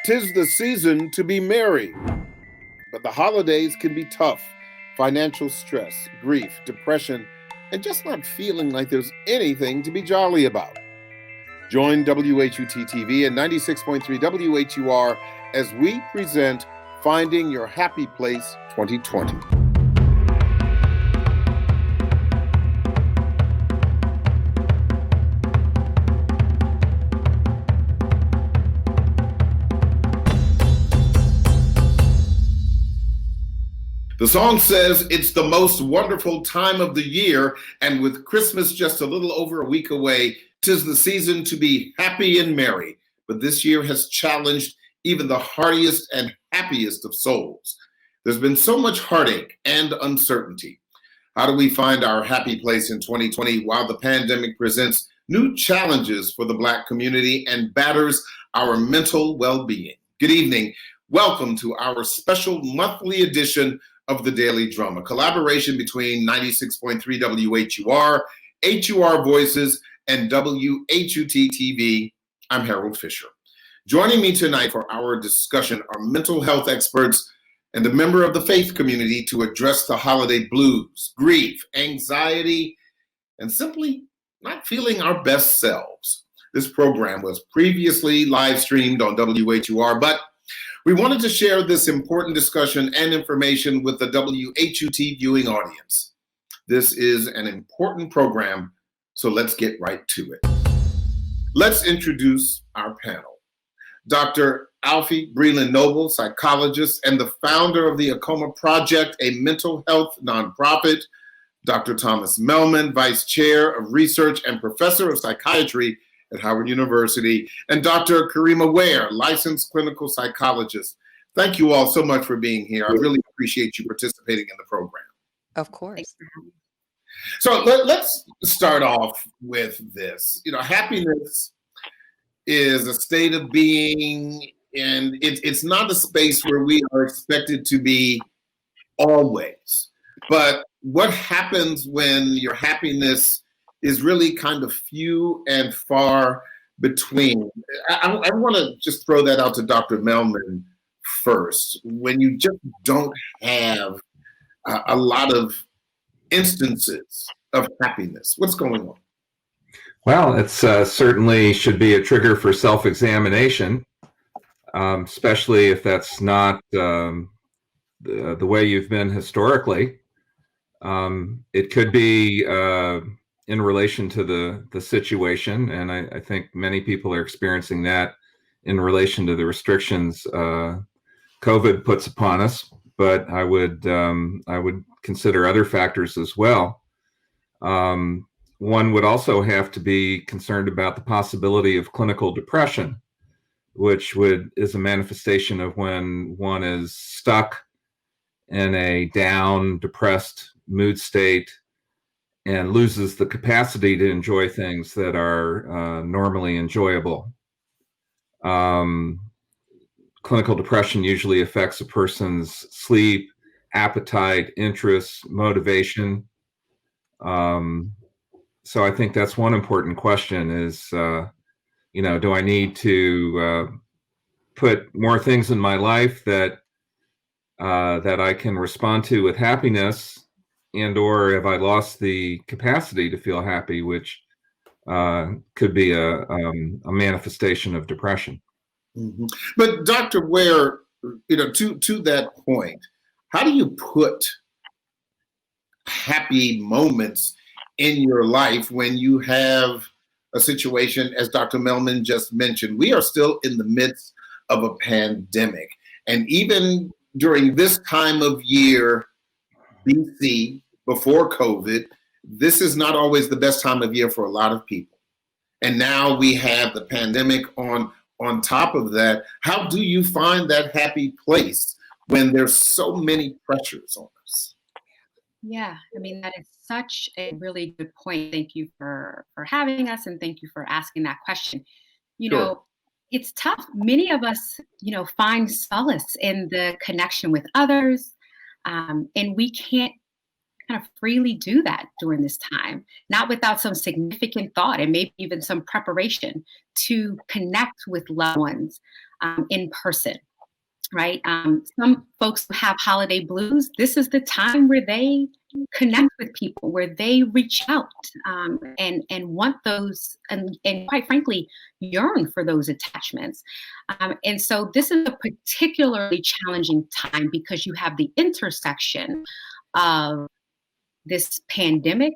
'Tis the season to be merry, but the holidays can be tough. Financial stress, grief, depression, and just not feeling like there's anything to be jolly about. Join WHUT TV and 96.3 WHUR as we present Finding Your Happy Place 2020. The song says it's the most wonderful time of the year, and with Christmas just a little over a week away, 'tis the season to be happy and merry. But this year has challenged even the heartiest and happiest of souls. There's been so much heartache and uncertainty. How do we find our happy place in 2020 while the pandemic presents new challenges for the Black community and batters our mental well-being? Good evening. Welcome to our special monthly edition of the Daily Drum, a collaboration between 96.3 WHUR, HUR Voices, and WHUT TV. I'm Harold Fisher. Joining me tonight for our discussion are mental health experts and a member of the faith community to address the holiday blues, grief, anxiety, and simply not feeling our best selves. This program was previously live streamed on WHUR, but we wanted to share this important discussion and information with the WHUT viewing audience. This is an important program, so let's get right to it. Let's introduce our panel. Dr. Alfie Breland-Noble, psychologist and the founder of the Acoma Project, a mental health nonprofit. Dr. Thomas Melman, vice chair of research and professor of psychiatry at Howard University, and Dr. Karima Ware, licensed clinical psychologist. Thank you all so much for being here. I really appreciate you participating in the program. Of course. So let's start off with this. Happiness is a state of being, and it's not a space where we are expected to be always. But what happens when your happiness is really kind of few and far between? I want to just throw that out to Dr. Melman first. When you just don't have a lot of instances of happiness, what's going on? Well, it's certainly should be a trigger for self-examination, especially if that's not the way you've been historically. It could be in relation to the situation, and I think many people are experiencing that in relation to the restrictions COVID puts upon us. But I would consider other factors as well. One would also have to be concerned about the possibility of clinical depression, which is a manifestation of when one is stuck in a down, depressed mood state and loses the capacity to enjoy things that are normally enjoyable. Clinical depression usually affects a person's sleep, appetite, interests, motivation. So I think that's one important question is, do I need to put more things in my life that I can respond to with happiness, and or have I lost the capacity to feel happy, which could be a manifestation of depression. Mm-hmm. But Dr. Ware, to that point, how do you put happy moments in your life when you have a situation, as Dr. Melman just mentioned? We are still in the midst of a pandemic. And even during this time of year, BC, before COVID, this is not always the best time of year for a lot of people. And now we have the pandemic on top of that. How do you find that happy place when there's so many pressures on us? Yeah, that is such a really good point. Thank you for having us, and thank you for asking that question. Sure. It's tough. Many of us, find solace in the connection with others, and we can't kind of freely do that during this time, not without some significant thought and maybe even some preparation to connect with loved ones. in person, right? Some folks who have holiday blues, this is the time where they connect with people, where they reach out and want those, and quite frankly, yearn for those attachments. And so this is a particularly challenging time because you have the intersection of this pandemic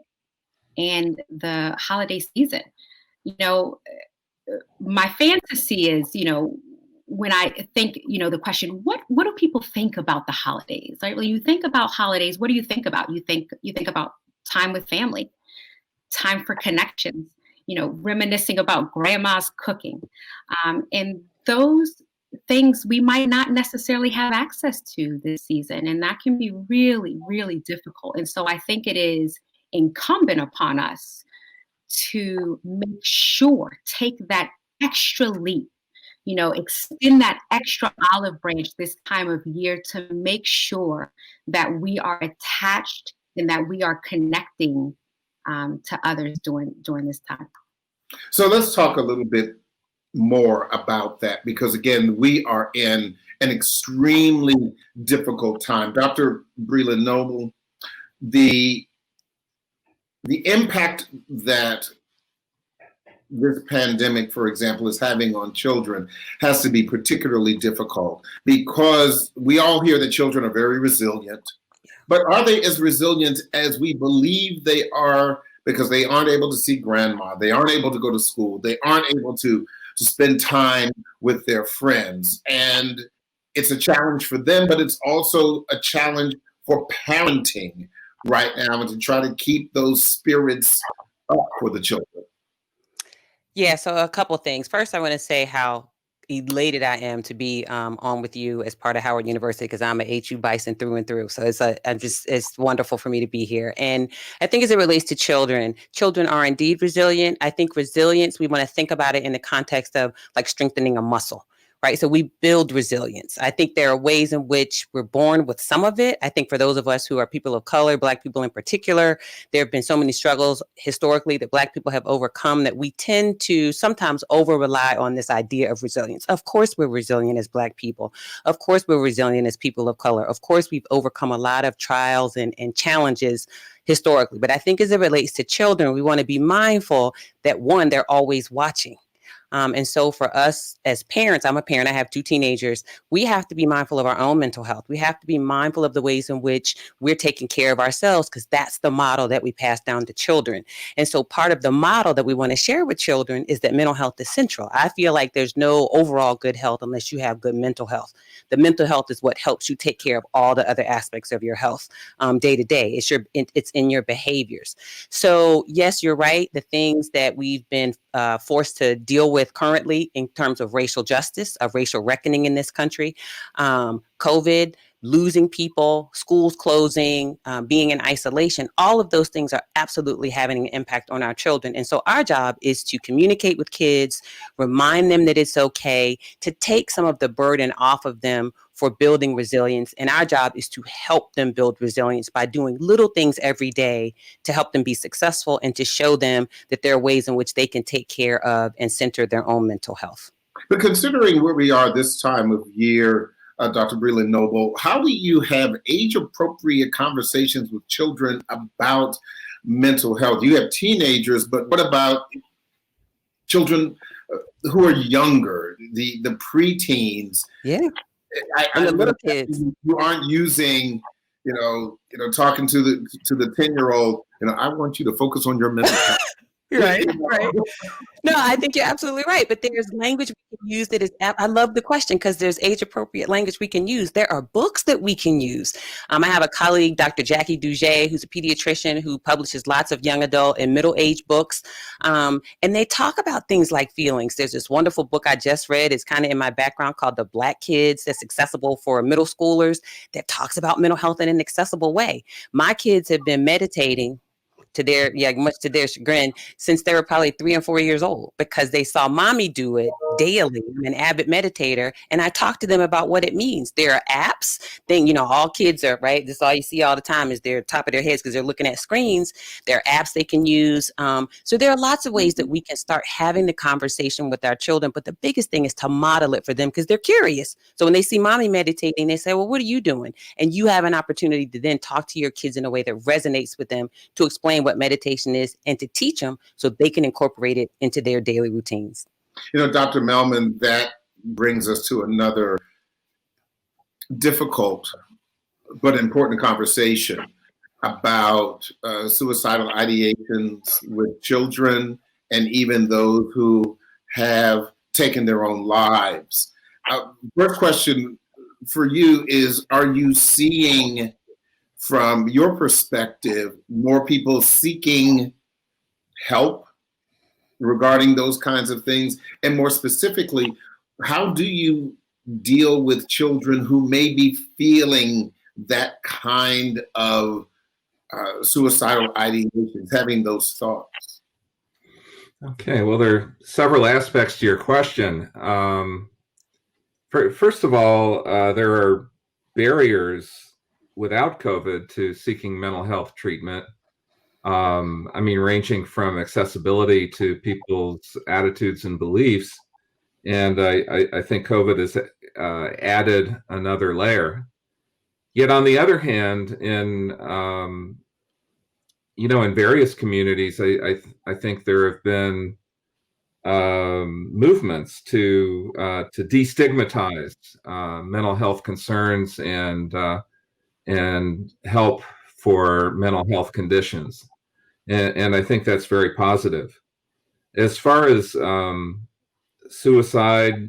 and the holiday season. You know, my fantasy is, when I think, the question, what do people think about the holidays? Right? When you think about holidays, what do you think about? You think about time with family, time for connections, reminiscing about grandma's cooking. And those things we might not necessarily have access to this season. And that can be really, really difficult. And so I think it is incumbent upon us to make sure, take that extra leap, extend that extra olive branch this time of year to make sure that we are attached and that we are connecting to others during this time. So let's talk a little bit more about that, because again, we are in an extremely difficult time. Dr. Breland Noble, the impact that this pandemic, for example, is having on children has to be particularly difficult, because we all hear that children are very resilient, but are they as resilient as we believe they are? Because they aren't able to see grandma, they aren't able to go to school, they aren't able to spend time with their friends. And it's a challenge for them, but it's also a challenge for parenting right now, and to try to keep those spirits up for the children. Yeah, so a couple things. First, I want to say how elated I am to be on with you as part of Howard University, because I'm a HU Bison through and through. So it's wonderful for me to be here. And I think as it relates to children are indeed resilient. I think resilience, we want to think about it in the context of like strengthening a muscle. Right. So we build resilience. I think there are ways in which we're born with some of it. I think for those of us who are people of color, Black people in particular, there have been so many struggles historically that Black people have overcome that we tend to sometimes over rely on this idea of resilience. Of course, we're resilient as Black people. Of course, we're resilient as people of color. Of course, we've overcome a lot of trials and challenges historically. But I think as it relates to children, we want to be mindful that, one, they're always watching. And so for us as parents, I'm a parent, I have 2 teenagers, we have to be mindful of our own mental health. We have to be mindful of the ways in which we're taking care of ourselves, because that's the model that we pass down to children. And so part of the model that we want to share with children is that mental health is central. I feel like there's no overall good health unless you have good mental health. The mental health is what helps you take care of all the other aspects of your health day to day. It's in your behaviors. So yes, you're right. The things that we've been forced to deal with currently in terms of racial justice, of racial reckoning in this country, COVID, losing people, schools closing, being in isolation, all of those things are absolutely having an impact on our children. And so our job is to communicate with kids, remind them that it's okay, to take some of the burden off of them for building resilience. And our job is to help them build resilience by doing little things every day to help them be successful and to show them that there are ways in which they can take care of and center their own mental health. But considering where we are this time of year, Dr. Breland Noble, how do you have age-appropriate conversations with children about mental health? You have teenagers, but what about children who are younger, the preteens? Yeah, and the little kids. You aren't using, talking to the 10-year-old. I want you to focus on your mental health. Right. No, I think you're absolutely right. But there's language we can use that is, I love the question, because there's age appropriate language we can use. There are books that we can use. I have a colleague, Dr. Jackie Duget, who's a pediatrician who publishes lots of young adult and middle age books. And they talk about things like feelings. There's this wonderful book I just read. It's kind of in my background called The Black Kids, that's accessible for middle schoolers, that talks about mental health in an accessible way. My kids have been meditating to their, much to their chagrin, since they were probably 3 and 4 years old, because they saw mommy do it daily. I'm an avid meditator, and I talked to them about what it means. There are apps. All kids are, right? This is all you see all the time is their top of their heads because they're looking at screens. There are apps they can use. So there are lots of ways that we can start having the conversation with our children. But the biggest thing is to model it for them, because they're curious. So when they see mommy meditating, they say, well, what are you doing? And you have an opportunity to then talk to your kids in a way that resonates with them, to explain what meditation is and to teach them so they can incorporate it into their daily routines. Dr. Melman, that brings us to another difficult but important conversation about suicidal ideations with children and even those who have taken their own lives. First question for you is, are you seeing, from your perspective, more people seeking help regarding those kinds of things? And more specifically, how do you deal with children who may be feeling that kind of suicidal ideations, having those thoughts? Okay, well, there are several aspects to your question. First of all, there are barriers without COVID to seeking mental health treatment. Ranging from accessibility to people's attitudes and beliefs. And I think COVID has added another layer. Yet on the other hand, in various communities, I think there have been movements to destigmatize mental health concerns and help for mental health conditions. And I think that's very positive. As far as suicidal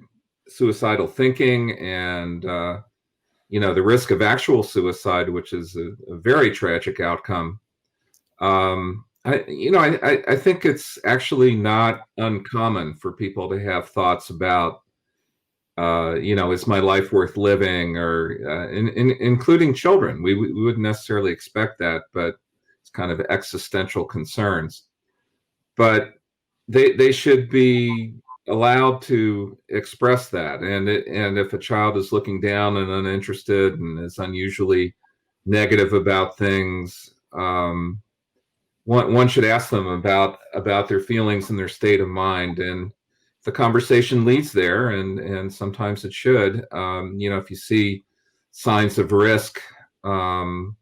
thinking and the risk of actual suicide, which is a very tragic outcome, I think it's actually not uncommon for people to have thoughts about, is my life worth living, or including children. We wouldn't necessarily expect that, but it's kind of existential concerns. But they should be allowed to express that. And if a child is looking down and uninterested and is unusually negative about things, one should ask them about their feelings and their state of mind. And the conversation leads there, and sometimes it should. If you see signs of risk, are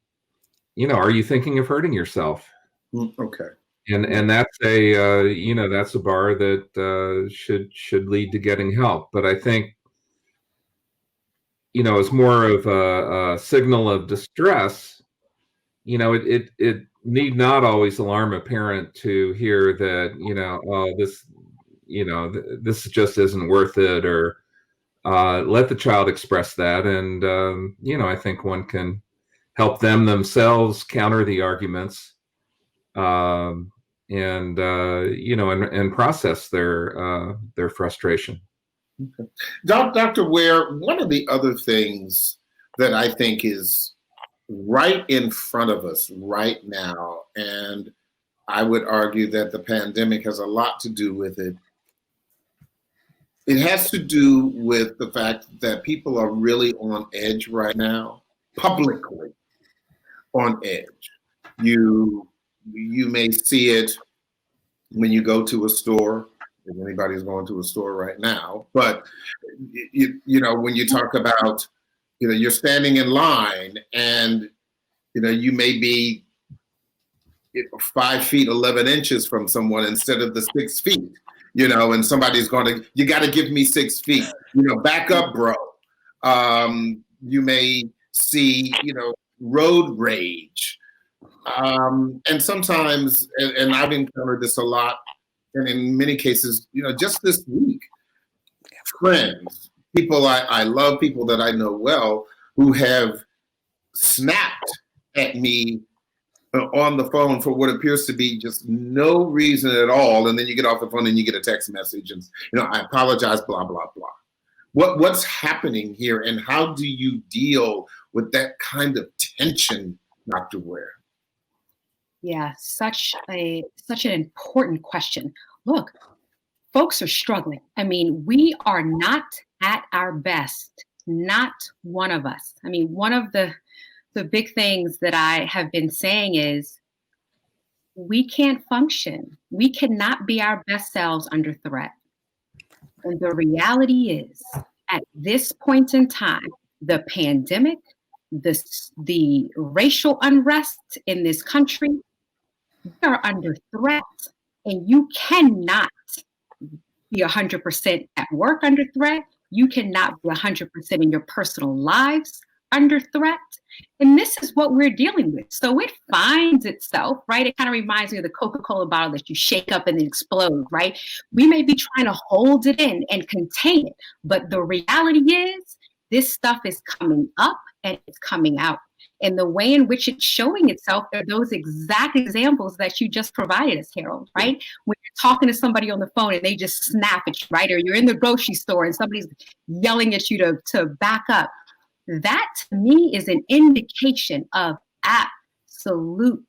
you thinking of hurting yourself? Okay. And that's that's a bar that should lead to getting help. But I think as more of a signal of distress, it need not always alarm a parent to hear that this just isn't worth it, or let the child express that. And I think one can help them themselves counter the arguments, and process their frustration. Okay. Dr. WHUR, one of the other things that I think is right in front of us right now, and I would argue that the pandemic has a lot to do with it. It has to do with the fact that people are really on edge right now, publicly on edge. You may see it when you go to a store, if anybody's going to a store right now, but when you talk about, you're standing in line and, you may be 5 feet 11 inches from someone instead of the 6 feet, and somebody's you got to give me 6 feet, back up, bro. You may see, road rage. And sometimes, and I've encountered this a lot, and in many cases, just this week, friends, people I love, people that I know well, who have snapped at me on the phone for what appears to be just no reason at all. And then you get off the phone and you get a text message and, I apologize, blah, blah, blah. What's happening here, and how do you deal with that kind of tension, Dr. WHUR? Yeah, such an important question. Look, folks are struggling. I mean, we are not at our best. Not one of us. I mean, one of the big things that I have been saying is we can't function. We cannot be our best selves under threat. And the reality is, at this point in time, the pandemic, the racial unrest in this country, we are under threat. And you cannot be 100% at work under threat. You cannot be 100% in your personal lives under threat. And this is what we're dealing with. So it finds itself, right? It kind of reminds me of the Coca-Cola bottle that you shake up and then explode, right? We may be trying to hold it in and contain it, but the reality is this stuff is coming up and it's coming out. And the way in which it's showing itself are those exact examples that you just provided us, Harold, right? When you're talking to somebody on the phone and they just snap at you, right? Or you're in the grocery store and somebody's yelling at you to back up. That to me is an indication of absolute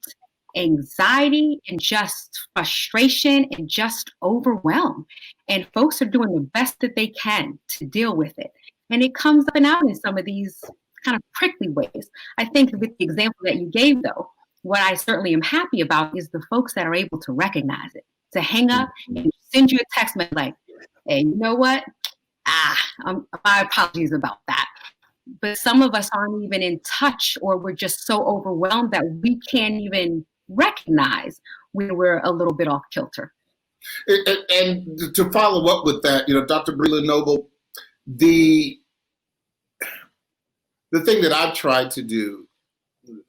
anxiety and just frustration and just overwhelm. And folks are doing the best that they can to deal with it. And it comes up and out in some of these kind of prickly ways. I think with the example that you gave, though, what I certainly am happy about is the folks that are able to recognize it, to hang up and send you a text message like, hey, you know what? My apologies about that. But some of us aren't even in touch, or we're just so overwhelmed that we can't even recognize when we're a little bit off kilter. And to follow up with that, Dr. Breland Noble, the thing that I've tried to do,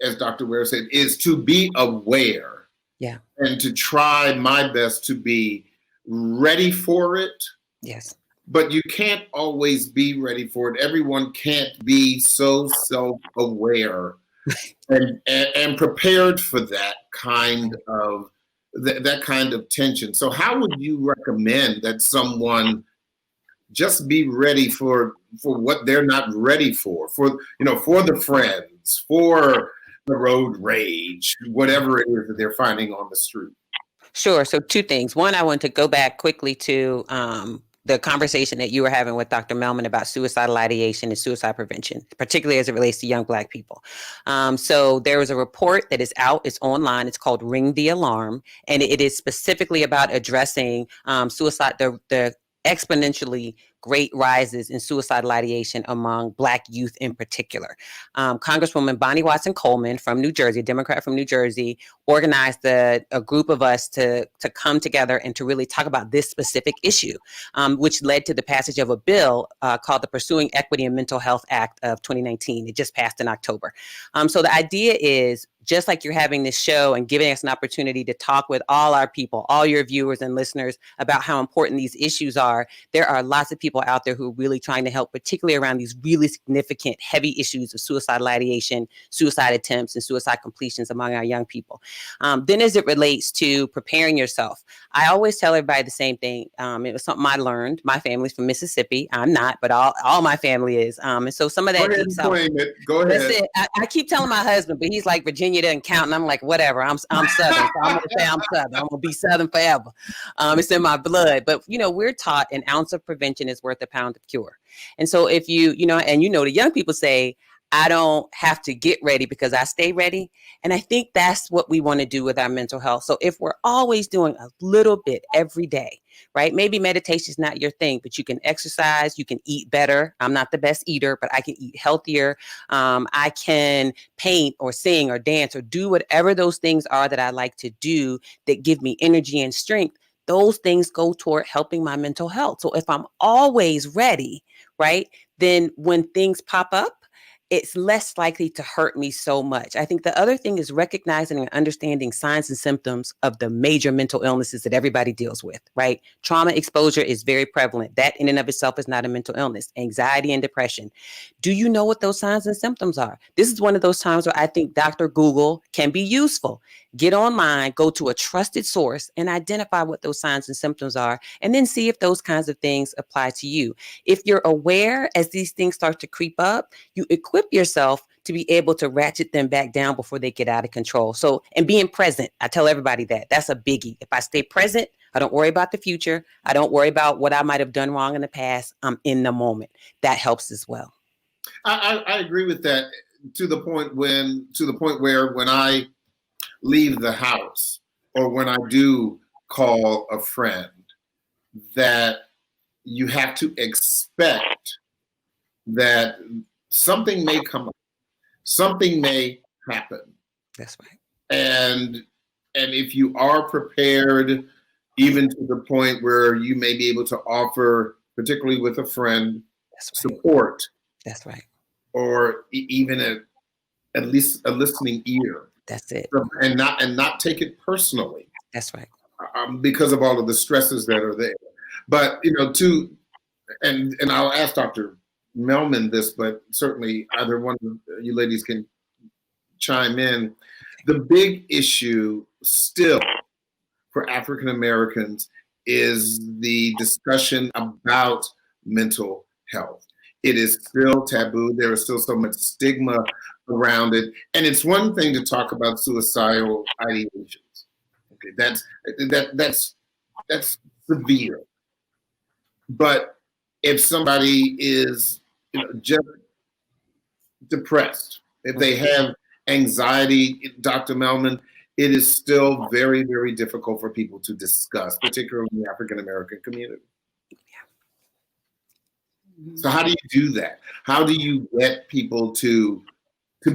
as Dr. Ware said, is to be aware. Yeah. And to try my best to be ready for it. Yes. But you can't always be ready for it. Everyone can't be so self-aware and prepared for that kind of tension. So how would you recommend that someone just be ready for what they're not ready for the friends, for the road rage, whatever it is that they're finding on the street? Sure. So two things. One, I want to go back quickly to the conversation that you were having with Dr. Melman about suicidal ideation and suicide prevention, particularly as it relates to young Black people. So there was a report that is out, it's online, it's called Ring the Alarm, and it is specifically about addressing suicide, the exponentially great rises in suicidal ideation among Black youth in particular. Congresswoman Bonnie Watson Coleman from New Jersey, a Democrat from New Jersey, organized a group of us to come together and to really talk about this specific issue, which led to the passage of a bill called the Pursuing Equity in Mental Health Act of 2019. It just passed in October. So the idea is, just like you're having this show and giving us an opportunity to talk with all our people, all your viewers and listeners about how important these issues are, there are lots of people out there who are really trying to help, particularly around these really significant, heavy issues of suicidal ideation, suicide attempts, and suicide completions among our young people. Then as it relates to preparing yourself, I always tell everybody the same thing. It was something I learned. My family's from Mississippi. I'm not, but all my family is. And so some of that deep south. Go ahead. That's it. I keep telling my husband, but he's like, Virginia doesn't count. And I'm like, whatever. I'm Southern. So I'm going to say I'm Southern. I'm going to be Southern forever. It's in my blood. But, we're taught an ounce of prevention is worth a pound of cure. And so if the young people say, I don't have to get ready because I stay ready. And I think that's what we want to do with our mental health. So if we're always doing a little bit every day, right? Maybe meditation is not your thing, but you can exercise, you can eat better. I'm not the best eater, but I can eat healthier. I can paint or sing or dance or do whatever those things are that I like to do that give me energy and strength. Those things go toward helping my mental health. So if I'm always ready, right, then when things pop up, it's less likely to hurt me so much. I think the other thing is recognizing and understanding signs and symptoms of the major mental illnesses that everybody deals with, right? Trauma exposure is very prevalent. That in and of itself is not a mental illness. Anxiety and depression. Do you know what those signs and symptoms are? This is one of those times where I think Dr. Google can be useful. Get online, go to a trusted source and identify what those signs and symptoms are, and then see if those kinds of things apply to you. If you're aware as these things start to creep up, you equip yourself to be able to ratchet them back down before they get out of control. So, and being present, I tell everybody that's a biggie. If I stay present, I don't worry about the future. I don't worry about what I might have done wrong in the past. I'm in the moment. That helps as well. I agree with that to the point where when I leave the house or when I do call a friend, that you have to expect that something may come up, something may happen. That's right. And if you are prepared, even to the point where you may be able to offer, particularly with a friend, That's right. support. That's right. Or even at least a listening ear. That's it. And not take it personally. That's right. Because of all of the stresses that are there. But and I'll ask Dr. Melman this, but certainly either one of you ladies can chime in. The big issue still for African Americans is the discussion about mental health. It is still taboo. There is still so much stigma around it. And it's one thing to talk about suicidal ideations. Okay, that's severe. But if somebody is just depressed, if they have anxiety, Dr. Melman, it is still very, very difficult for people to discuss, particularly in the African American community. So how do you do that? How do you get people to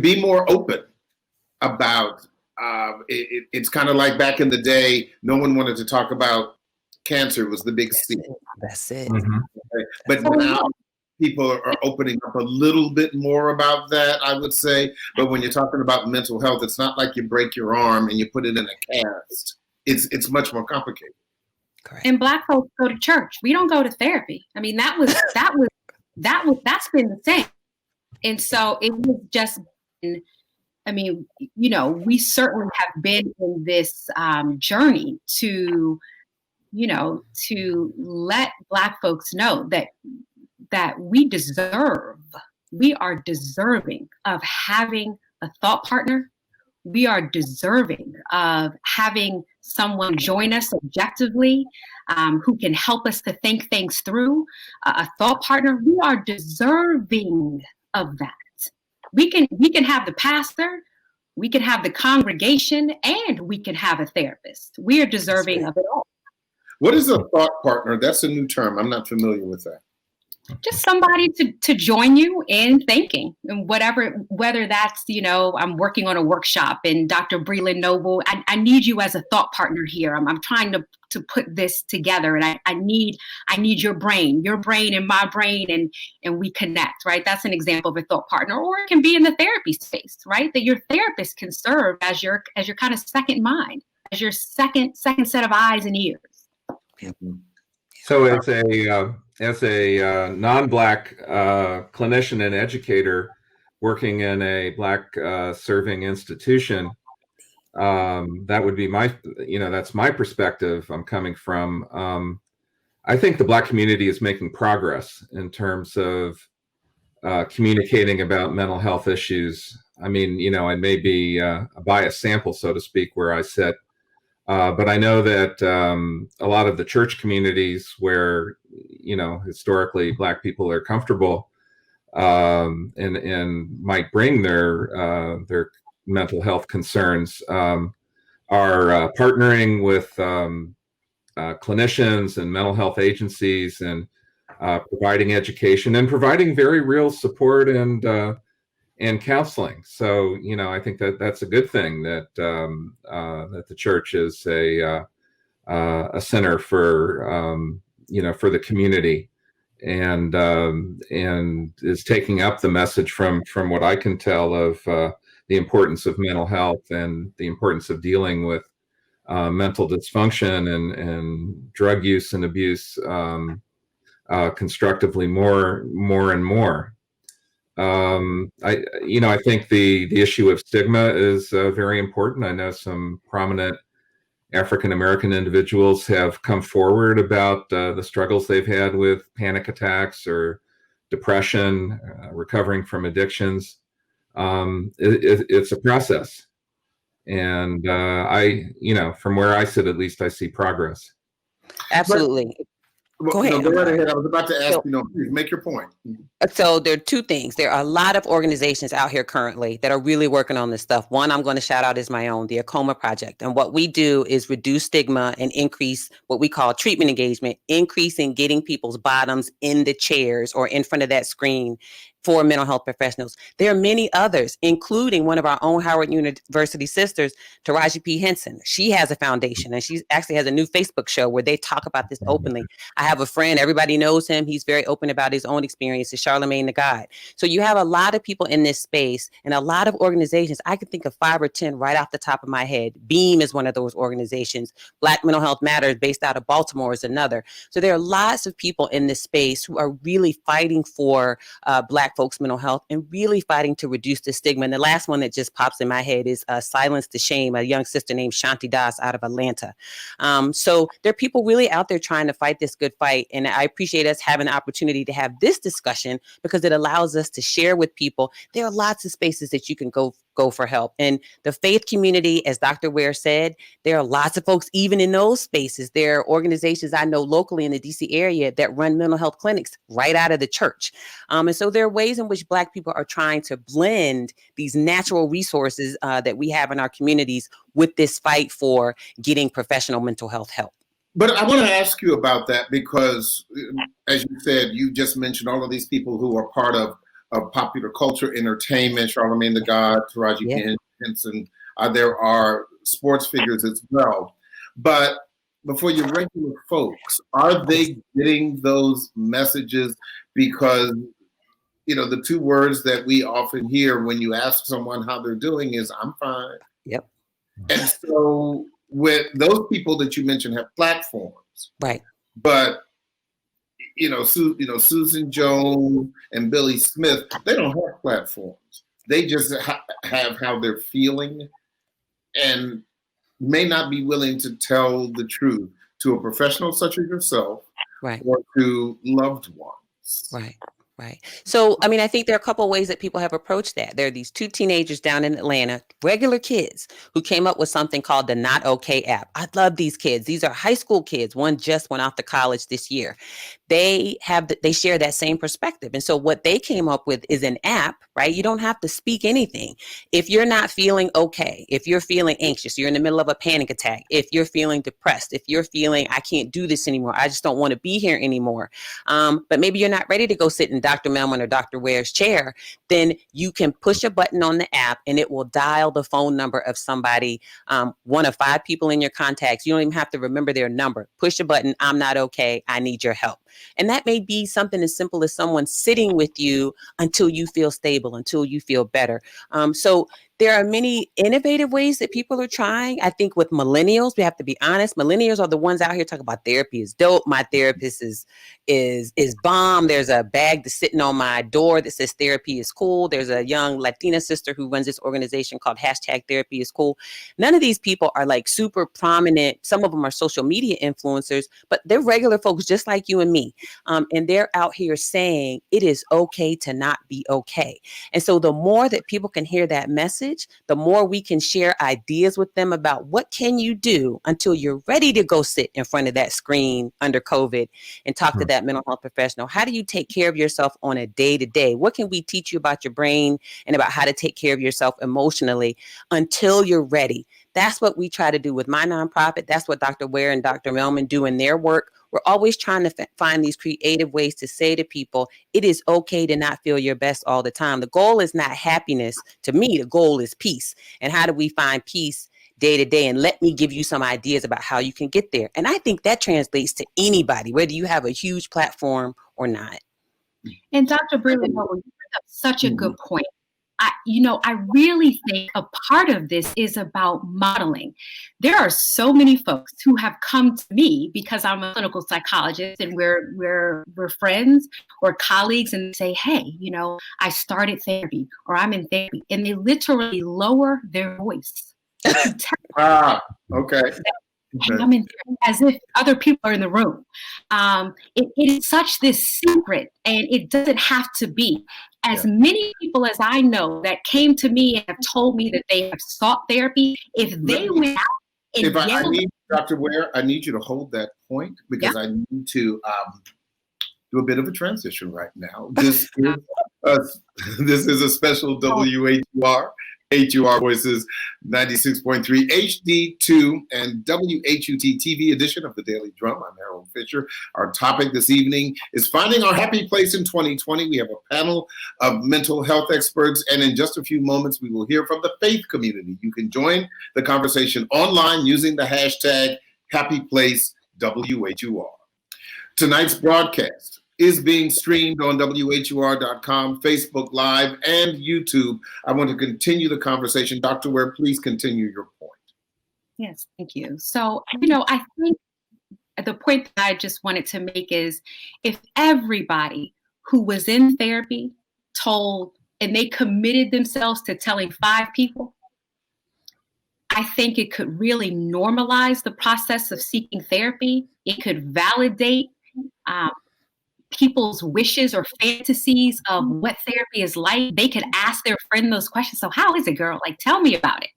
be more open about it's kind of like back in the day, no one wanted to talk about cancer. It was the big C. That's it. Mhm. Okay? But now people are opening up a little bit more about that, I would say. But when you're talking about mental health, it's not like you break your arm and you put it in a cast. It's much more complicated. Correct. And Black folks go to church. We don't go to therapy. I mean, that's been the same. And so it was just, I mean, we certainly have been in this journey to let Black folks know that we are deserving of having a thought partner. We are deserving of having someone join us objectively, who can help us to think things through, a thought partner. We are deserving of that. We can have the pastor, we can have the congregation, and we can have a therapist. We are deserving of it all. What is a thought partner? That's a new term. I'm not familiar with that. Just somebody to join you in thinking, and whether that's, I'm working on a workshop and Dr. Breland Noble, I need you as a thought partner here. I'm trying to put this together, and I need your brain and my brain, and we connect, right? That's an example of a thought partner. Or it can be in the therapy space, right? That your therapist can serve as your kind of second mind, as your second set of eyes and ears. So as a non-Black clinician and educator working in a Black serving institution, that would be that's my perspective I'm coming from. I think the Black community is making progress in terms of communicating about mental health issues. I mean, I may be a biased sample, so to speak, where I sit. But I know that a lot of the church communities where, historically Black people are comfortable and might bring their mental health concerns are partnering with clinicians and mental health agencies and providing education and providing very real support and counseling. So, I think that's a good thing that that the church is a center for for the community, and is taking up the message from what I can tell of the importance of mental health and the importance of dealing with mental dysfunction and drug use and abuse constructively more and more. I think the issue of stigma is very important. I know some prominent African American individuals have come forward about the struggles they've had with panic attacks or depression, recovering from addictions. It's a process. And from where I sit, at least I see progress. Absolutely. Go ahead. Go right ahead. I was about to ask, So- please make your point. So there are two things. There are a lot of organizations out here currently that are really working on this stuff. One I'm going to shout out is my own, the Acoma Project. And what we do is reduce stigma and increase what we call treatment engagement, increasing getting people's bottoms in the chairs or in front of that screen for mental health professionals. There are many others, including one of our own Howard University sisters, Taraji P. Henson. She has a foundation and she actually has a new Facebook show where they talk about this openly. I have a friend, everybody knows him. He's very open about his own experiences, Charlemagne the God. So you have a lot of people in this space and a lot of organizations. I can think of 5 or 10 right off the top of my head. BEAM is one of those organizations. Black Mental Health Matters, based out of Baltimore, is another. So there are lots of people in this space who are really fighting for Black folks' mental health and really fighting to reduce the stigma. And the last one that just pops in my head is Silence the Shame, a young sister named Shanti Das out of Atlanta. So there are people really out there trying to fight this good fight. And I appreciate us having the opportunity to have this discussion because it allows us to share with people. There are lots of spaces that you can go for help. And the faith community, as Dr. WHUR said, there are lots of folks even in those spaces. There are organizations I know locally in the DC area that run mental health clinics right out of the church. And so there are ways in which Black people are trying to blend these natural resources that we have in our communities with this fight for getting professional mental health help. But I want to ask you about that because, as you said, you just mentioned all of these people who are part of popular culture, entertainment, Charlemagne the God, Taraji P. Henson. There are sports figures as well. But before your regular folks, are they getting those messages? Because, the 2 words that we often hear when you ask someone how they're doing is, I'm fine. Yep. And so with those people that you mentioned have platforms. Right. But Susan Jones and Billy Smith, they don't have platforms. They just have how they're feeling and may not be willing to tell the truth to a professional such as yourself, right, or to loved ones. Right. Right. So, I think there are a couple of ways that people have approached that. There are these 2 teenagers down in Atlanta, regular kids, who came up with something called the Not Okay app. I love these kids. These are high school kids. One just went off to college this year. They share that same perspective. And so what they came up with is an app, right? You don't have to speak anything. If you're not feeling okay, if you're feeling anxious, you're in the middle of a panic attack, if you're feeling depressed, if you're feeling, I can't do this anymore, I just don't want to be here anymore. But maybe you're not ready to go sit in Dr. Melman or Dr. WHUR's chair, then you can push a button on the app and it will dial the phone number of somebody, one of 5 people in your contacts. You don't even have to remember their number. Push a button, I'm not okay, I need your help. And that may be something as simple as someone sitting with you until you feel stable, until you feel better. So there are many innovative ways that people are trying. I think with millennials, we have to be honest. Millennials are the ones out here talking about therapy is dope. My therapist is bomb. There's a bag that's sitting on my door that says therapy is cool. There's a young Latina sister who runs this organization called #therapy is cool. None of these people are like super prominent. Some of them are social media influencers, but they're regular folks just like you and me. And they're out here saying it is okay to not be okay. And so the more that people can hear that message, the more we can share ideas with them about what can you do until you're ready to go sit in front of that screen under COVID and talk to that mental health professional. How do you take care of yourself on a day-to-day? What can we teach you about your brain and about how to take care of yourself emotionally until you're ready? That's what we try to do with my nonprofit. That's what Dr. WHUR and Dr. Melman do in their work. We're always trying to find these creative ways to say to people, it is okay to not feel your best all the time. The goal is not happiness. To me, the goal is peace. And how do we find peace day to day? And let me give you some ideas about how you can get there. And I think that translates to anybody, whether you have a huge platform or not. And Dr. Brilliant, you bring up such a good point. I really think a part of this is about modeling. There are so many folks who have come to me because I'm a clinical psychologist and we're friends or colleagues and say, hey, I started therapy or I'm in therapy, and they literally lower their voice. Okay. And I'm in therapy as if other people are in the room. It is such this secret, and it doesn't have to be. As many people as I know that came to me and have told me that they have sought therapy, if they went out and I need, Dr. Ware, I need you to hold that point because I need to do a bit of a transition right now. This is a special WHUR Voices 96.3 HD2 and WHUT TV edition of the Daily Drum. I'm Harold Fisher. Our topic this evening is finding our happy place in 2020. We have a panel of mental health experts, and in just a few moments, we will hear from the faith community. You can join the conversation online using the hashtag HappyPlaceWHUR. Tonight's broadcast is being streamed on WHUR.com, Facebook Live, and YouTube. I want to continue the conversation. Dr. Ware, please continue your point. Yes, thank you. So, I think the point that I just wanted to make is if everybody who was in therapy told, and they committed themselves to telling 5 people, I think it could really normalize the process of seeking therapy. It could validate people's wishes or fantasies of what therapy is like. They could ask their friend those questions. So how is it, girl? Like, tell me about it,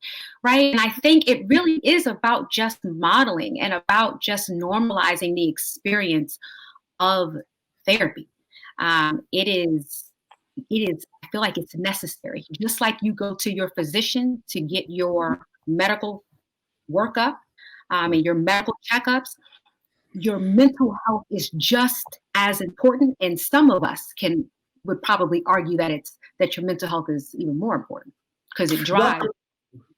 right? And I think it really is about just modeling and about just normalizing the experience of therapy. It is, I feel like it's necessary. Just like you go to your physician to get your medical workup and your medical checkups, your mental health is just as important, and some of us would probably argue that your mental health is even more important because it drives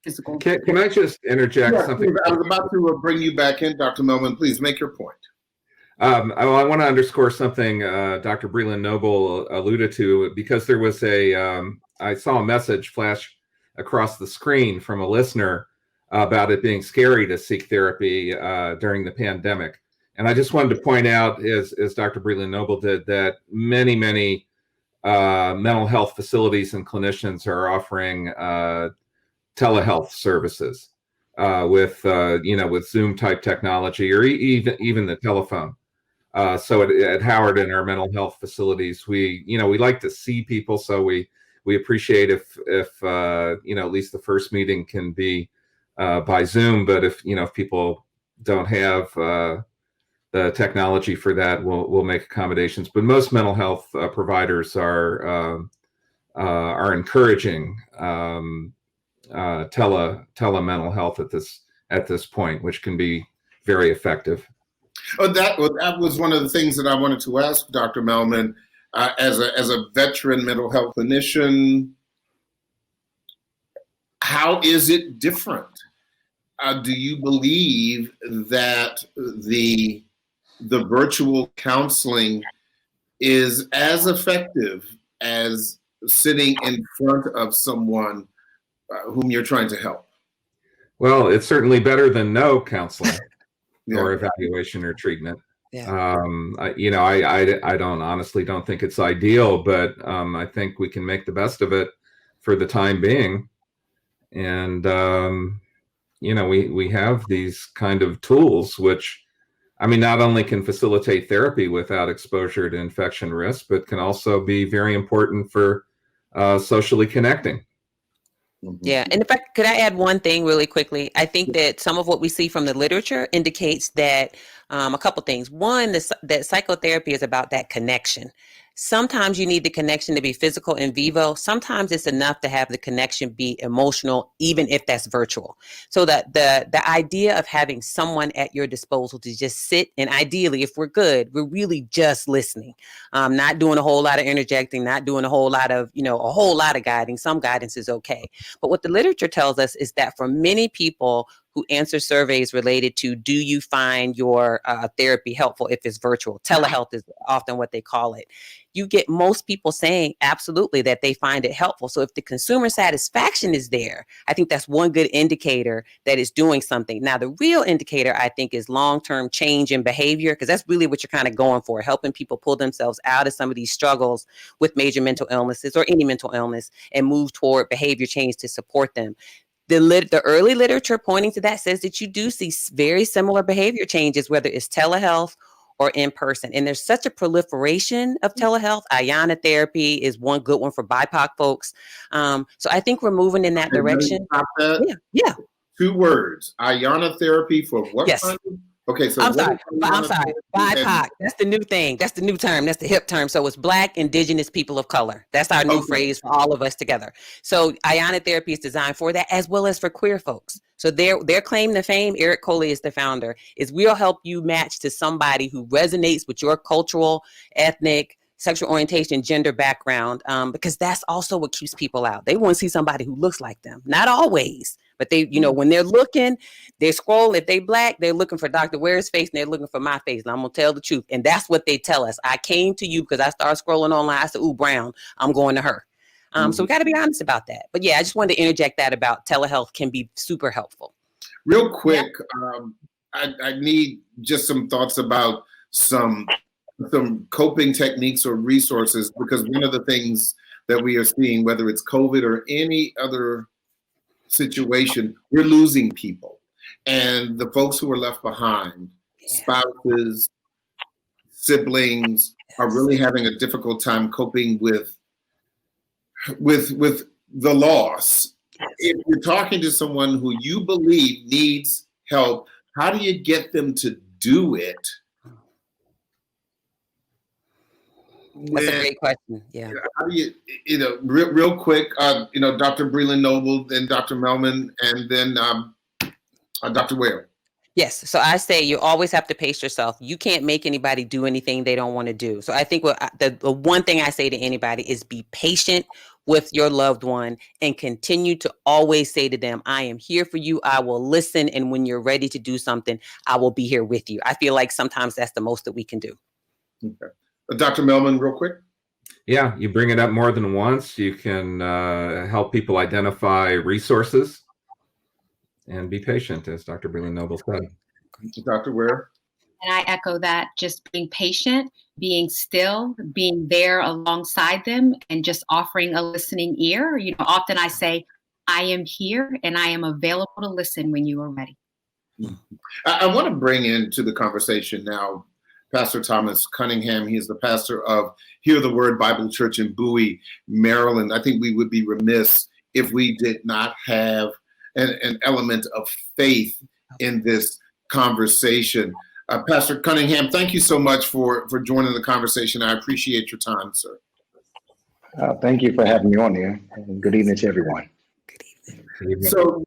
physical. Can I just interject something? I was about to bring you back in, Dr. Melvin. Please make your point. I want to underscore something Dr. Breland Noble alluded to, because there was I saw a message flash across the screen from a listener about it being scary to seek therapy during the pandemic. And I just wanted to point out, as Dr. Breland Noble did, that many mental health facilities and clinicians are offering telehealth services with Zoom type technology, or even the telephone. So at Howard, in our mental health facilities, we like to see people, so we appreciate if at least the first meeting can be by Zoom. But if people don't have the technology for that, we'll make accommodations. But most mental health providers are encouraging tele-mental health at this point, which can be very effective. That was one of the things that I wanted to ask Dr. Melman, as a veteran mental health clinician. How is it different? Do you believe that the virtual counseling is as effective as sitting in front of someone whom you're trying to help? Well, it's certainly better than no counseling or evaluation or treatment. Yeah. I honestly don't think it's ideal, but I think we can make the best of it for the time being. And we have these kind of tools, which, not only can facilitate therapy without exposure to infection risk, but can also be very important for socially connecting. Yeah. And could I add one thing really quickly? I think that some of what we see from the literature indicates that a couple things. One, that psychotherapy is about that connection. Sometimes you need the connection to be physical in vivo. Sometimes it's enough to have the connection be emotional, even if that's virtual. So that the idea of having someone at your disposal to just sit, and ideally, if we're good, we're really just listening, not doing a whole lot of interjecting, not doing a whole lot of guiding. Some guidance is okay. But what the literature tells us is that for many people who answer surveys related to, do you find your therapy helpful if it's virtual? Telehealth is often what they call it. You get most people saying absolutely that they find it helpful. So if the consumer satisfaction is there, I think that's one good indicator that it's doing something. Now, the real indicator, I think, is long-term change in behavior, because that's really what you're kind of going for, helping people pull themselves out of some of these struggles with major mental illnesses or any mental illness and move toward behavior change to support them. The early literature pointing to that says that you do see very similar behavior changes, whether it's telehealth or in person. And there's such a proliferation of telehealth. Ayana therapy is one good one for BIPOC folks. So I think we're moving in that direction. Stop that. Yeah, yeah. 2 words. Ayana therapy for what Yes. kind of? Okay, so I'm what sorry. is I'm Ayana sorry. therapy and- BIPOC. That's the new thing. That's the new term. That's the hip term. So it's Black, Indigenous people of color. That's our new Okay. phrase for all of us together. So Ayana therapy is designed for that, as well as for queer folks. So their claim to fame, Eric Coley is the founder, is we'll help you match to somebody who resonates with your cultural, ethnic, sexual orientation, gender background, because that's also what keeps people out. They want to see somebody who looks like them. Not always, but they, when they're looking, they scroll. If they Black, they're looking for Dr. Ware's face, and they're looking for my face. And I'm gonna tell the truth, and that's what they tell us. I came to you because I started scrolling online. I said, "Ooh, Brown, I'm going to her." So we got to be honest about that. But yeah, I just wanted to interject that about telehealth can be super helpful. Real quick, I need just some thoughts about some coping techniques or resources, because one of the things that we are seeing, whether it's COVID or any other situation, we're losing people. And the folks who are left behind, spouses, siblings, are really having a difficult time coping with the loss. If you're talking to someone who you believe needs help, how do you get them to do it? That's a great question. Yeah. How do you, real quick, Dr. Breland Noble, then Dr. Melman, and then Dr. Ware. Yes. So I say you always have to pace yourself. You can't make anybody do anything they don't want to do. So I think the one thing I say to anybody is be patient with your loved one and continue to always say to them, I am here for you. I will listen. And when you're ready to do something, I will be here with you. I feel like sometimes that's the most that we can do. Okay. Dr. Melman, real quick. Yeah, you bring it up more than once. You can help people identify resources and be patient, as Dr. Breland Noble said. Dr. Ware? And I echo that, just being patient, being still, being there alongside them, and just offering a listening ear. Often I say, I am here and I am available to listen when you are ready. I want to bring into the conversation now Pastor Thomas Cunningham. He is the pastor of Hear the Word Bible Church in Bowie, Maryland. I think we would be remiss if we did not have an element of faith in this conversation. Pastor Cunningham, thank you so much for joining the conversation. I appreciate your time, sir. Thank you for having me on there, and good evening to everyone. Good evening. Good evening. So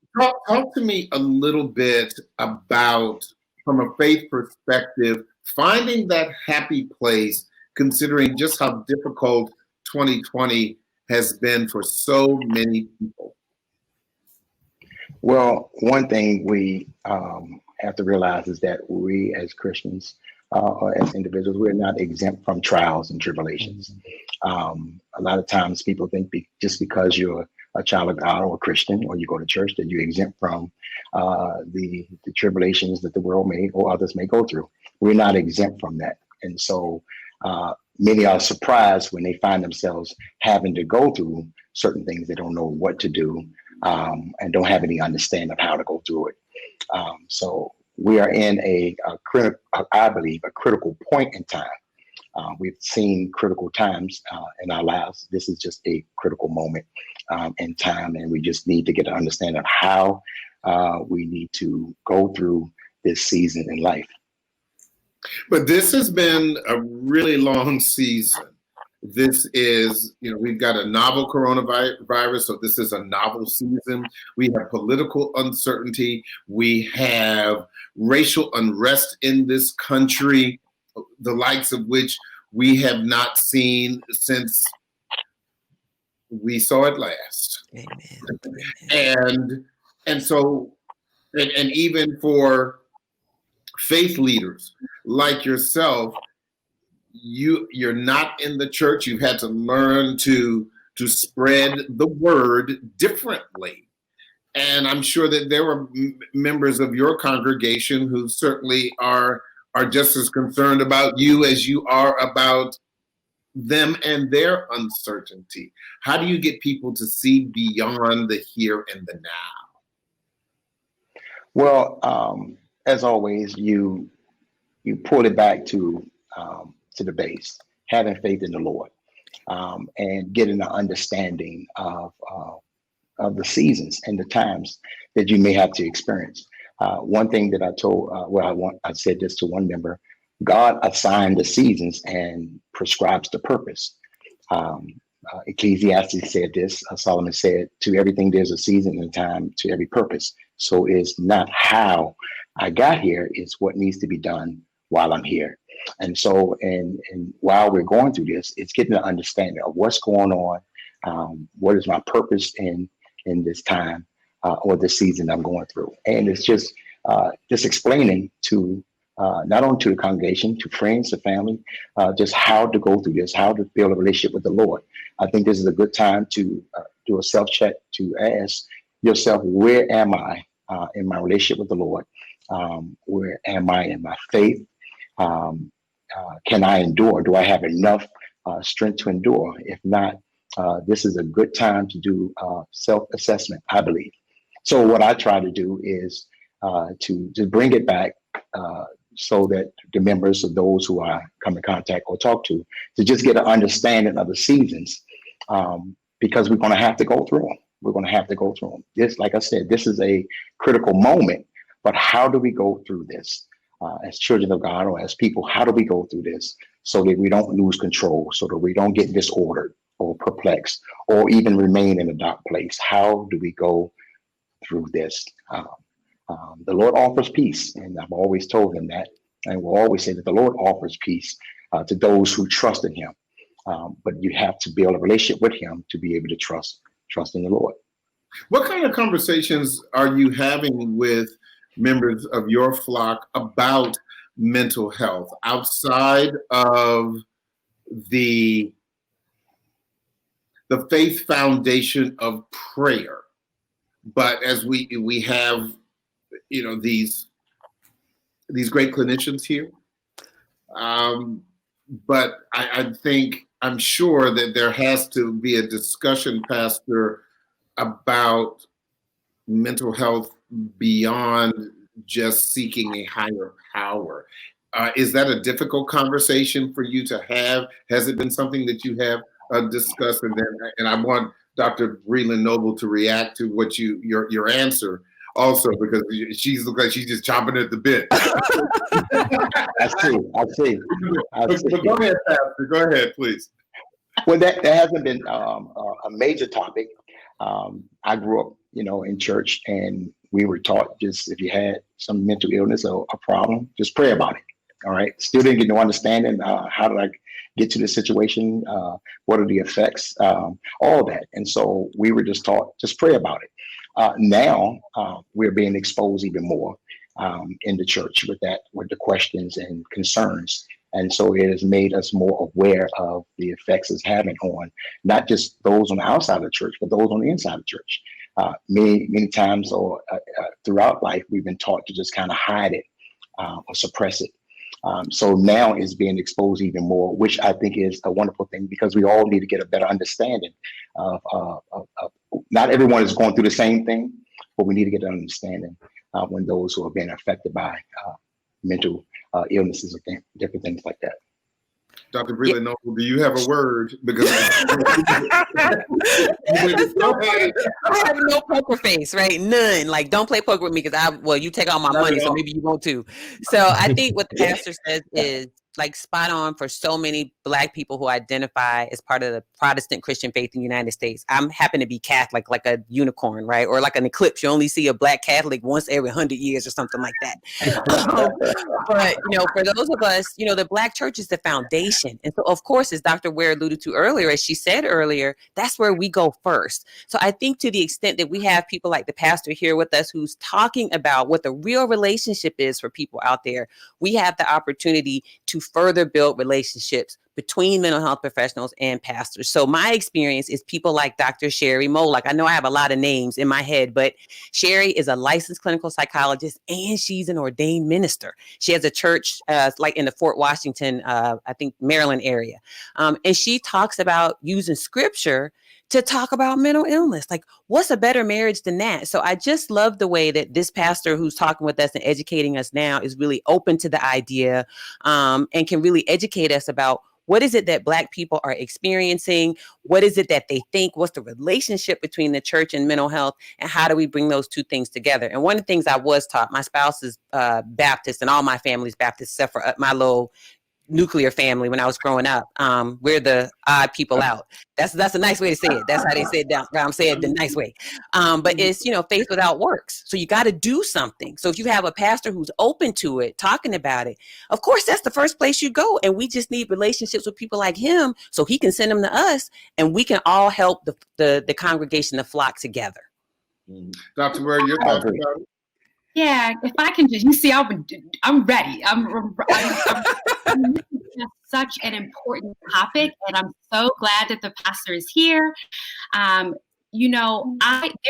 talk to me a little bit about, from a faith perspective, finding that happy place, considering just how difficult 2020 has been for so many people. Well, one thing we have to realize is that we as Christians, or as individuals, we're not exempt from trials and tribulations. A lot of times people think just because you're a child of God or a Christian, or you go to church, that you're exempt from the tribulations that the world may or others may go through. We're not exempt from that. And so many are surprised when they find themselves having to go through certain things. They don't know what to do and don't have any understanding of how to go through it. So we are in I believe, a critical point in time. We've seen critical times in our lives. This is just a critical moment in time, and we just need to get an understanding of how we need to go through this season in life. But this has been a really long season. This is, we've got a novel coronavirus, so this is a novel season. We have political uncertainty. We have racial unrest in this country, the likes of which we have not seen since we saw it last. Amen. And so, and even for faith leaders like yourself, you're not in the church. You've had to learn to spread the word differently. And I'm sure that there were members of your congregation who certainly are just as concerned about you as you are about them and their uncertainty. How do you get people to see beyond the here and the now? Well, as always, you you pull it back to the base, having faith in the Lord, and getting an understanding of the seasons and the times that you may have to experience. One thing that I told, I said this to one member: God assigned the seasons and prescribes the purpose. Ecclesiastes said this. Solomon said, "To everything there's a season and a time to every purpose." So it's not how I got here; it's what needs to be done while I'm here. And so, and while we're going through this, it's getting an understanding of what's going on. What is my purpose in this time or this season I'm going through? And it's just explaining to not only to the congregation, to friends, to family, just how to go through this, how to build a relationship with the Lord. I think this is a good time to do a self-check, to ask yourself, where am I in my relationship with the Lord? Where am I in my faith? Can I endure? Do I have enough strength to endure? If not, this is a good time to do self-assessment, I believe. So what I try to do is to bring it back so that the members of those who I come in contact or talk to just get an understanding of the seasons, because we're going to have to go through them. We're going to have to go through them. This, like I said, this is a critical moment, but how do we go through this as children of God or as people? How do we go through this so that we don't lose control, so that we don't get disordered or perplexed or even remain in a dark place? How do we go through this? The Lord offers peace, and I've always told him that, and we'll always say that the Lord offers peace to those who trust in him. But you have to build a relationship with him to be able to trust in the Lord. What kind of conversations are you having with members of your flock about mental health outside of the faith foundation of prayer? But as we have, these great clinicians here, but I'm sure that there has to be a discussion, Pastor, about mental health beyond just seeking a higher power. Is that a difficult conversation for you to have? Has it been something that you have discussed? And I want Dr. Breland Noble to react to what your answer also, because she looks like she's just chomping at the bit. I see. But go ahead, Pastor. Go ahead, please. Well, that hasn't been a major topic. I grew up, in church, and we were taught, just if you had some mental illness or a problem, just pray about it. All right. Still didn't get no understanding. How did I get to this situation? What are the effects? All that. And so we were just taught, just pray about it. Now we're being exposed even more in the church with the questions and concerns. And so it has made us more aware of the effects it's having on not just those on the outside of the church, but those on the inside of the church. Many times or throughout life, we've been taught to just kind of hide it or suppress it. So now it's being exposed even more, which I think is a wonderful thing, because we all need to get a better understanding of not everyone is going through the same thing, but we need to get an understanding when those who are being affected by mental illnesses and different things like that. Dr. Breland Noble, do you have a word? Because I have no poker face, right? None. Like, don't play poker with me because you take all my money, so maybe you won't too. So I think what the pastor says is like spot on for so many Black people who identify as part of the Protestant Christian faith in the United States. I'm happen to be Catholic, like a unicorn, right? Or like an eclipse. You only see a Black Catholic once every 100 years or something like that. But for those of us, the Black church is the foundation. And so, of course, as Dr. Ware alluded to earlier, as she said earlier, that's where we go first. So I think to the extent that we have people like the pastor here with us who's talking about what the real relationship is for people out there, we have the opportunity to further build relationships between mental health professionals and pastors. So my experience is people like Dr. Sherry Moe. Like, I know I have a lot of names in my head, but Sherry is a licensed clinical psychologist and she's an ordained minister. She has a church like in the Fort Washington, I think Maryland area. And she talks about using scripture to talk about mental illness. Like, what's a better marriage than that? So I just love the way that this pastor who's talking with us and educating us now is really open to the idea, and can really educate us about what is it that Black people are experiencing? What is it that they think? What's the relationship between the church and mental health? And how do we bring those two things together? And one of the things I was taught, my spouse is Baptist, and all my family's Baptist, except for my little nuclear family when I was growing up. We're the odd people out. That's a nice way to say it. That's how they say it down. I'm saying it the nice way. But it's, faith without works. So you got to do something. So if you have a pastor who's open to it, talking about it, of course, that's the first place you go. And we just need relationships with people like him so he can send them to us and we can all help the congregation to flock together. Dr. Ware, you're talking about it? Yeah, if I can just, I'm ready. It's such an important topic, and I'm so glad that the pastor is here. There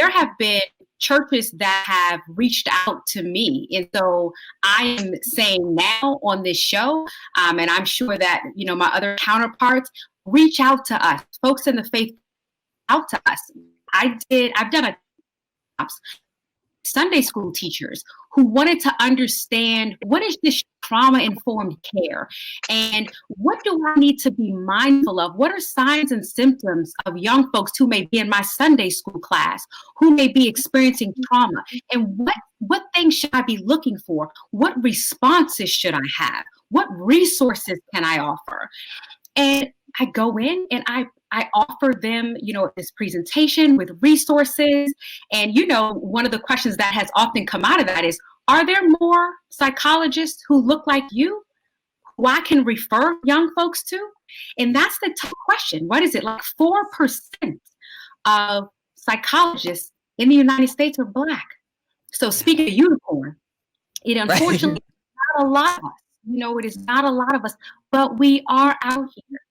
have been churches that have reached out to me, and so I am saying now on this show, and I'm sure that my other counterparts reach out to us, folks in the faith, out to us. I've done Sunday school teachers who wanted to understand what is this trauma-informed care and what do I need to be mindful of? What are signs and symptoms of young folks who may be in my Sunday school class, who may be experiencing trauma? And what things should I be looking for? What responses should I have? What resources can I offer? And I go in and I offer them, this presentation with resources. And, one of the questions that has often come out of that is, are there more psychologists who look like you who I can refer young folks to? And that's the tough question. What is it? Like 4% of psychologists in the United States are Black. So speaking of unicorn, it unfortunately is not a lot of us. It is not a lot of us, but we are out here.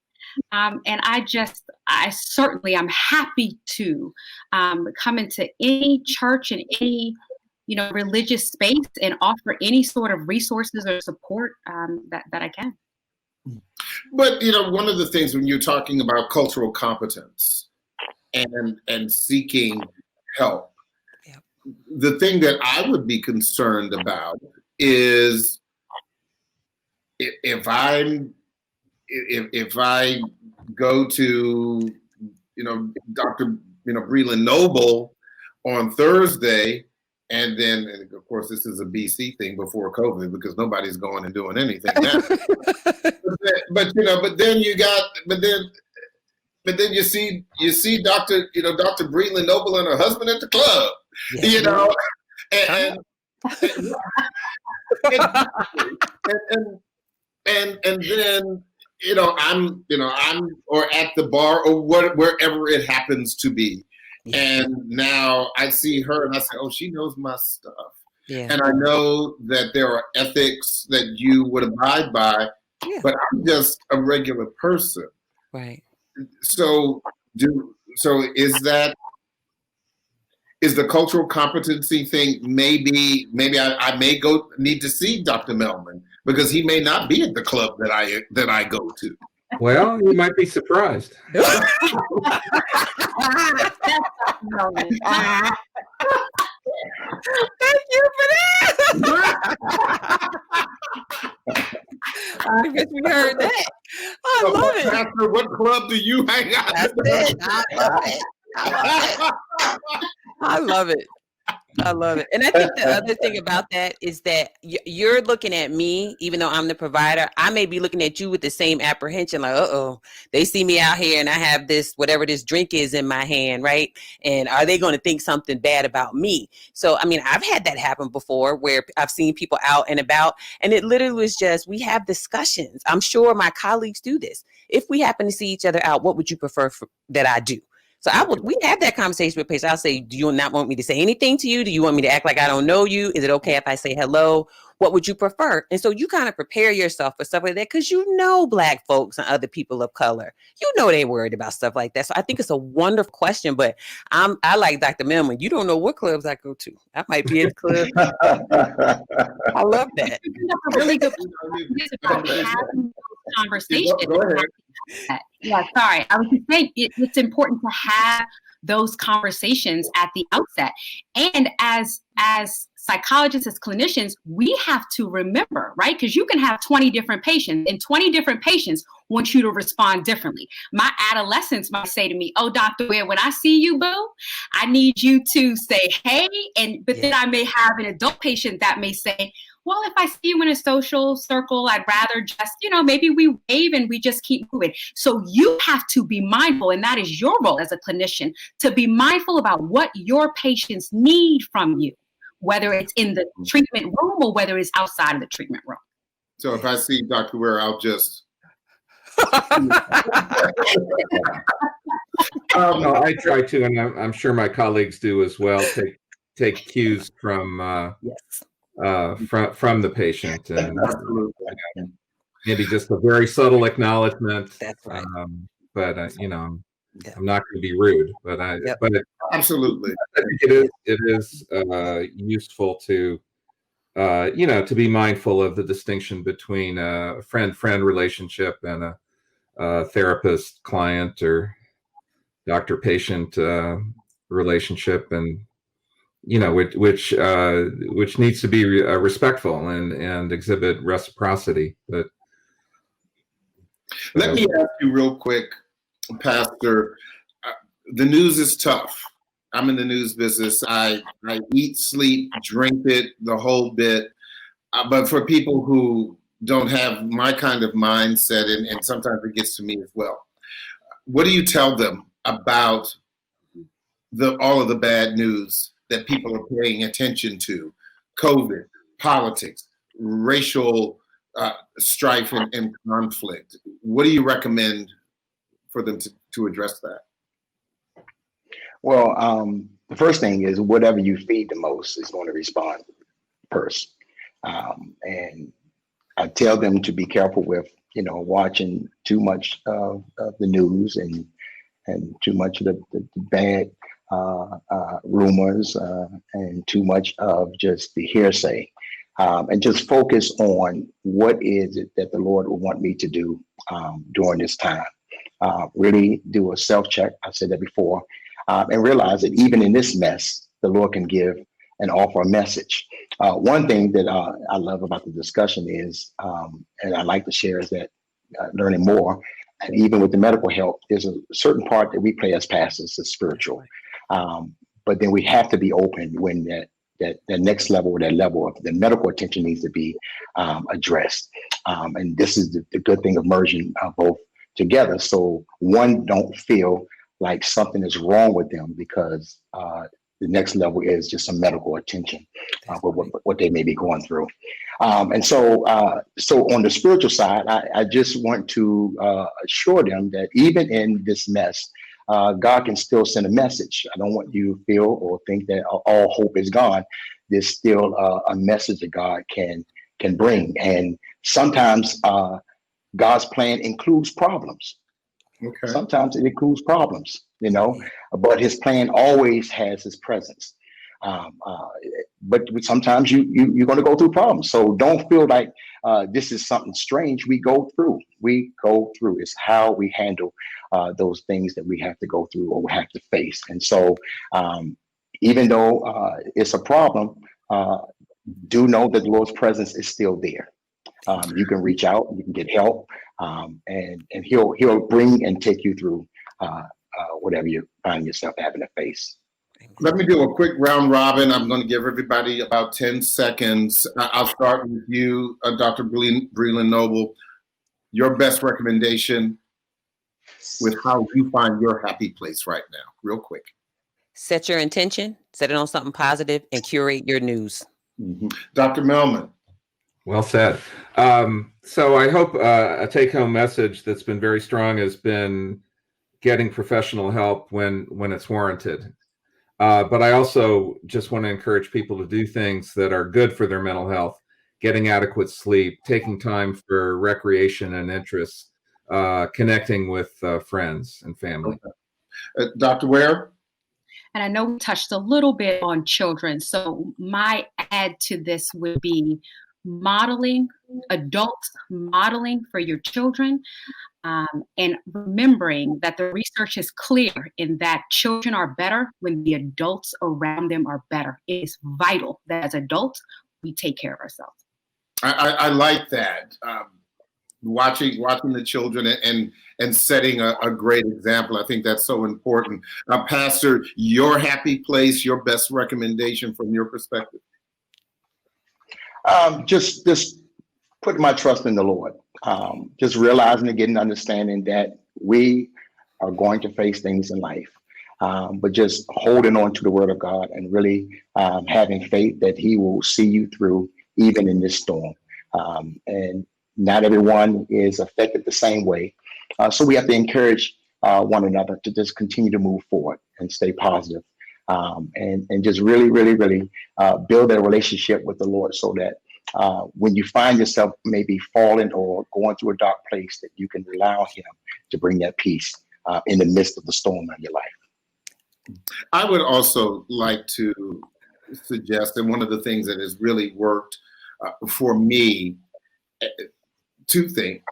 And I certainly am happy to come into any church and any, religious space and offer any sort of resources or support that I can. But, one of the things when you're talking about cultural competence and seeking help, the thing that I would be concerned about is if I go to, Dr. Breland Noble on Thursday, and of course this is a BC thing before COVID because nobody's going and doing anything now. but then you see Dr. Breland Noble and her husband at the club, and then I'm or at the bar or wherever it happens to be. And now I see her and I say, oh, she knows my stuff. Yeah. And I know that there are ethics that you would abide by, but I'm just a regular person. Right. So is the cultural competency thing, maybe I may need to see Dr. Melman because he may not be at the club that I go to. Well, you might be surprised. Thank you for that. I guess we heard that. I love it. Pastor, what club do you hang out? That's it. I love it. I love it. And I think the other thing about that is that you're looking at me, even though I'm the provider, I may be looking at you with the same apprehension, like, they see me out here and I have this, whatever this drink is in my hand, right? And are they going to think something bad about me? So, I've had that happen before where I've seen people out and about, and it literally was just, we have discussions. I'm sure my colleagues do this. If we happen to see each other out, what would you prefer that I do? So we have that conversation with patients. I'll say, do you not want me to say anything to you? Do you want me to act like I don't know you? Is it okay if I say hello? What would you prefer? And so you kind of prepare yourself for stuff like that because Black folks and other people of color, they worried about stuff like that. So I think it's a wonderful question, but I like Dr. Melman. You don't know what clubs I go to. I might be in the club. I love that. Really good conversation. Go ahead. Yeah, sorry. I was just saying it's important to have those conversations at the outset. And as psychologists, as clinicians, we have to remember, right? Because you can have 20 different patients, and 20 different patients want you to respond differently. My adolescents might say to me, "Oh, Dr. Ware, when I see you, boo, I need you to say, hey." But then I may have an adult patient that may say, "Well, if I see you in a social circle, I'd rather just, maybe we wave and we just keep moving." So you have to be mindful, and that is your role as a clinician, to be mindful about what your patients need from you, whether it's in the treatment room or whether it's outside of the treatment room. So if I see Dr. Ware, I'll just. No, I try to, and I'm sure my colleagues do as well. Take cues from the patient, and maybe just a very subtle acknowledgement. That's right. But I'm not going to be rude. But Absolutely, I think it is useful to to be mindful of the distinction between a friend-friend relationship and a therapist-client or doctor-patient relationship, and which needs to be respectful and exhibit reciprocity. But let me ask you real quick, Pastor. The news is tough. I'm in the news business. I eat, sleep, drink it, the whole bit. But for people who don't have my kind of mindset, and sometimes it gets to me as well, what do you tell them about all of the bad news that people are paying attention to? COVID, politics, racial strife and conflict. What do you recommend for them to address that? Well, the first thing is whatever you feed the most is going to respond first. And I tell them to be careful with, watching too much of the news and too much of the bad rumors and too much of just the hearsay. And just focus on what is it that the Lord will want me to do during this time. Really do a self-check. I said that before. And realize that even in this mess, the Lord can give and offer a message. One thing that I love about the discussion is, and I like to share, is that learning more, and even with the medical help, there's a certain part that we play as pastors is spiritual. But then we have to be open when that next level, or that level of the medical attention needs to be addressed. And this is the good thing of merging both together. So one don't feel like something is wrong with them because the next level is just some medical attention with what they may be going through. And so on the spiritual side, I just want to assure them that even in this mess, God can still send a message. I don't want you to feel or think that all hope is gone. There's still a message that God can bring. And sometimes God's plan includes problems. Okay. Sometimes it includes problems, but his plan always has his presence. But sometimes you're going to go through problems. So don't feel like this is something strange. We go through. It's how we handle those things that we have to go through or we have to face. And so even though it's a problem, do know that the Lord's presence is still there. You can reach out, you can get help, and he'll bring and take you through whatever you find yourself having to face. Let me do a quick round robin. I'm going to give everybody about 10 seconds. I'll start with you, Dr. Breland Noble. Your best recommendation with how you find your happy place right now, real quick. Set your intention, set it on something positive, and curate your news. Mm-hmm. Dr. Melman. Well said. So I hope a take-home message that's been very strong has been getting professional help when it's warranted. But I also just want to encourage people to do things that are good for their mental health, getting adequate sleep, taking time for recreation and interests, connecting with friends and family. Okay. Dr. Ware? And I know we touched a little bit on children. So my add to this would be modeling, adults modeling for your children, and remembering that the research is clear in that children are better when the adults around them are better. It is vital that as adults, we take care of ourselves. I like that. Watching the children and setting a great example. I think that's so important. Pastor, your happy place, your best recommendation from your perspective? Just putting my trust in the Lord. Just realizing and getting understanding that we are going to face things in life, but just holding on to the Word of God and really having faith that He will see you through even in this storm. And not everyone is affected the same way. So we have to encourage one another to just continue to move forward and stay positive, and just really build a relationship with the Lord, so that when you find yourself maybe falling or going through a dark place, that you can rely on Him to bring that peace in the midst of the storm of your life. I would also like to suggest, and one of the things that has really worked for me, two things: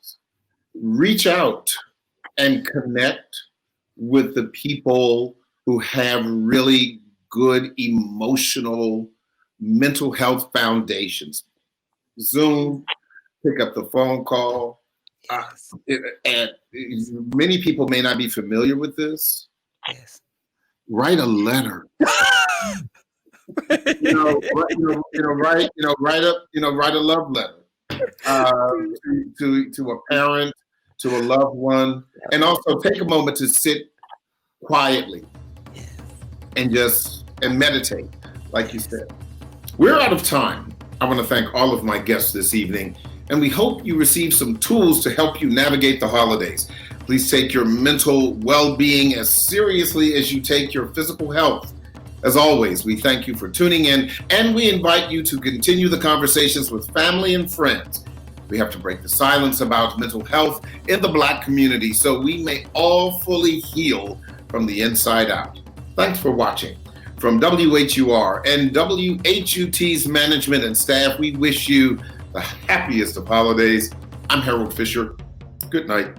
reach out and connect with the people who have really good emotional, mental health foundations. Zoom, pick up the phone call. And many people may not be familiar with this. Yes. Write a letter. Write a love letter to a parent, to a loved one, and also take a moment to sit quietly and meditate, like you said. We're out of time. I want to thank all of my guests this evening, and we hope you receive some tools to help you navigate the holidays. Please take your mental well-being as seriously as you take your physical health. As always, we thank you for tuning in, and we invite you to continue the conversations with family and friends. We have to break the silence about mental health in the Black community so we may all fully heal from the inside out. Thanks for watching. From WHUR and WHUT's management and staff, we wish you the happiest of holidays. I'm Harold Fisher. Good night.